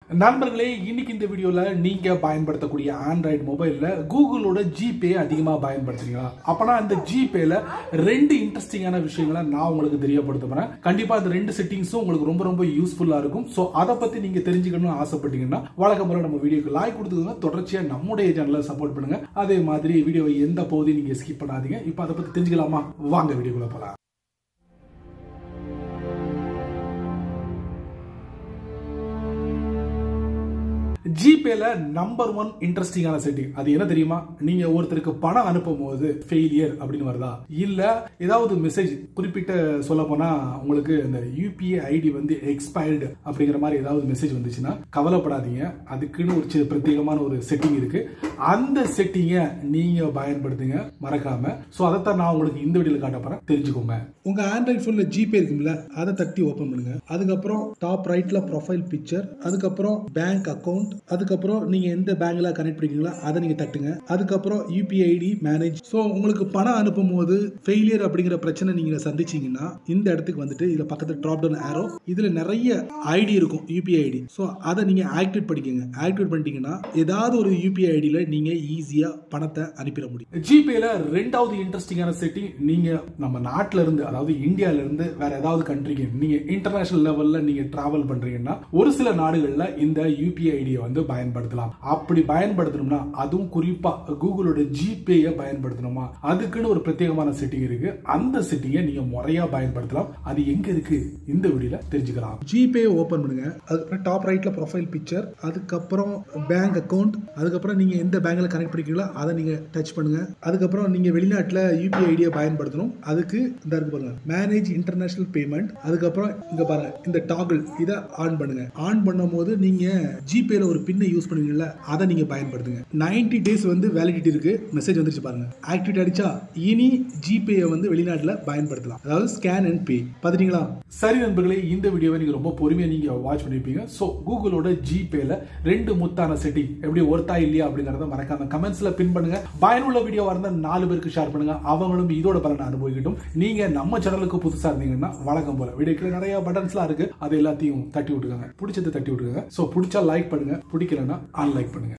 நண்பர்களே, இன்னைக்கு இந்த வீடியோல நீங்க பயன்படுத்தக்கூடிய ஆண்ட்ராய்டு மொபைல்ல கூகுளோட ஜிபே அதிகமா பயன்படுத்துறீங்களா? அப்பனா இந்த ஜிபேல ரெண்டு இன்ட்ரெஸ்டிங்கான விஷயங்களை நான் உங்களுக்கு தெரியப்படுத்துறேன். கண்டிப்பா இந்த ரெண்டு செட்டிங்ஸும் உங்களுக்கு ரொம்ப ரொம்ப யூஸ்ஃபுல்லா இருக்கும். சோ அதை பத்தி நீங்க தெரிஞ்சுக்கணும்னு ஆசைப்பட்டீங்கன்னா வழக்கம் போல நம்ம வீடியோக்கு லைக் கொடுத்துக்கோங்க. தொடர்ச்சியா நம்முடைய சேனலை சப்போர்ட் பண்ணுங்க. அதே மாதிரி வீடியோவை எந்த பகுதியும் நீங்க ஸ்கிப் பண்ணாதீங்க. இப்போ அதை பத்தி தெரிஞ்சுக்கலாமா? வாங்க வீடியோக்குள்ள போலாம். ஜிபேல நம்பர் 1 இன்ட்ரெஸ்டிங்கான செட்டிங் அது என்ன தெரியுமா? நீங்க ஒருத்தருக்கு பணம் அனுப்பும் போது ஃபெயிலியர் அப்படின்னு வருதா, இல்ல ஏதாவது மெசேஜ் குறிப்பிட்ட சொல்ல போனா உங்களுக்கு இந்த யூபிஐ ஐடி வந்து எக்ஸ்பயர்டு அப்படிங்கிற மாதிரி ஏதாவது மெசேஜ் வந்துச்சுன்னா கவலைப்படாதீங்க. அதுக்குன்னு ஒரு பிரத்யேகமான ஒரு செட்டிங் இருக்கு. அந்த செட்டிங்கை நீங்க பயன்படுத்துங்க மறக்காம. சோ அதைத்தான் நான் உங்களுக்கு இந்த வீடியோல காட்ட போறேன், தெரிஞ்சுக்கோங்க. உங்க ஆண்ட்ராய்டு போன்ல ஜிபே இருக்கும்ல, அதை தட்டி ஓபன் பண்ணுங்க. அதுக்கப்புறம் டாப் ரைட்ல ப்ரொஃபைல் பிக்சர், அதுக்கப்புறம் பேங்க் அக்கவுண்ட், அதுக்கப்புறம் நீங்க எந்த பேங்க்ல கனெக்ட் பண்ணிருக்கீங்களோ அதை நீங்க தட்டுங்க. அதுக்கப்புறம் யூபிஐ ஐடி மேனேஜ். சோ உங்களுக்கு பணம் அனுப்பும் போது ஃபெயிலியர் அப்படிங்கிற பிரச்சனை நீங்க சந்திச்சீங்கன்னா இந்த இடத்துக்கு வந்துட்டு இதுல பக்கத்துல டிராப் டவுன் ஆரோ, இதுல நிறைய ஐடி இருக்கும் யூபிஐ ஐடி. சோ அதை நீங்க ஆக்டிவேட் பண்ணிக்கோங்க. ஆக்டிவேட் பண்ணிட்டீங்கன்னா ஏதாவது ஒரு யூபிஐ ஐடியில நீங்க ஈஸியா பணத்தை அனுப்பிட முடியும். ஜிபேல ரெண்டாவது இன்ட்ரெஸ்டிங்கான செட்டிங், நீங்க நம்ம நாட்டில இருந்து அதாவது இந்தியால இருந்து வேற ஏதாவது கண்ட்ரிக்கு நீங்க இன்டர்நேஷனல் லெவல்ல நீங்க டிராவல் பண்றீங்கன்னா ஒரு சில நாடுகள்ல இந்த யூபிஐ ஐடியை வந்து பயன்படுத்தலாம். அப்படி பயன்படுத்தணும்னா அதுவும் குறிப்பா கூகுளோட ஜிபேயை பயன்படுத்தணுமா, அதுக்குன்னு ஒரு பிரத்யேகமான செட்டிங் இருக்கு. அந்த செட்டிங்கை நீங்க முறையா பயன்படுத்தலாம். அது எங்க இருக்கு இந்த வீடியோல தெரிஞ்சுக்கலாம். ஜிபே ஓபன் பண்ணுங்க. அதுக்கப்புறம் டாப் ரைட்ல ப்ரொஃபைல் பிக்சர், அதுக்கப்புறம் பேங்க் அக்கவுண்ட், அதுக்கப்புறம் நீங்க எந்த பேங்க்ல கனெக்ட் பண்ணிருக்கீங்களோ அதை நீங்க டச் பண்ணுங்க. அதுக்கப்புறம் நீங்க வெளிநாட்டுல யூபிஐ ஐடியை பயன்படுத்தணும். அதுக்கு இந்த இருக்கு பாருங்க, மேனேஜ் இன்டர்நேஷனல் பேமெண்ட். அதுக்கப்புறம் இங்க பாருங்க இந்த டாகிள், இதை ஆன் பண்ணுங்க. ஆன் பண்ணும் போது நீங்க ஜிபேல ஒரு பின்னை யூஸ் பண்ணுவீங்கல்ல, அதை நீங்க பயன்படுத்துங்க. 90 டேஸ் வந்து வேலிடிட்டி இருக்கு. மெசேஜ் வந்துருச்சு பாருங்க, ஆக்டிவேட் ஆயிடுச்சா? இனி ஜிபே வந்து வெளிநாட்டுல பயன்படுத்தலாம், அதாவது ஸ்கேன் அண்ட் பே. பாத்தீங்களா? சரி நண்பர்களே, இந்த வீடியோவை நீங்க ரொம்ப பொறுமையா நீங்க வாட்ச் பண்ணிருப்பீங்க. சோ கூகுளோட ஜிபேல ரெண்டு முத்தான செட்டிங் எப்படி ஒர்த்தா இல்லையா அப்படிங்கறத மறக்காம கமெண்ட்ஸ்ல பின் பண்ணுங்க. பயனுள்ள வீடியோவா இருந்தா 4 பேருக்கு ஷேர் பண்ணுங்க, அவங்களும் இதோட பலனை அனுபவிக்கட்டும். நீங்க நம்ம சேனலுக்கு புதுசா இருந்தீங்கன்னா வழக்கம் போல வீடியோக்கு நிறைய பட்டன்ஸ்லாம் இருக்கு, அது எல்லாத்தையும் தட்டி விட்டுக்கோங்க. பிடிச்சதை தட்டி விட்டுக்கோங்க. சோ பிடிச்சா லைக் பண்ணுங்க, பிடிக்கலன்னா அன்லைக் பண்ணுங்க.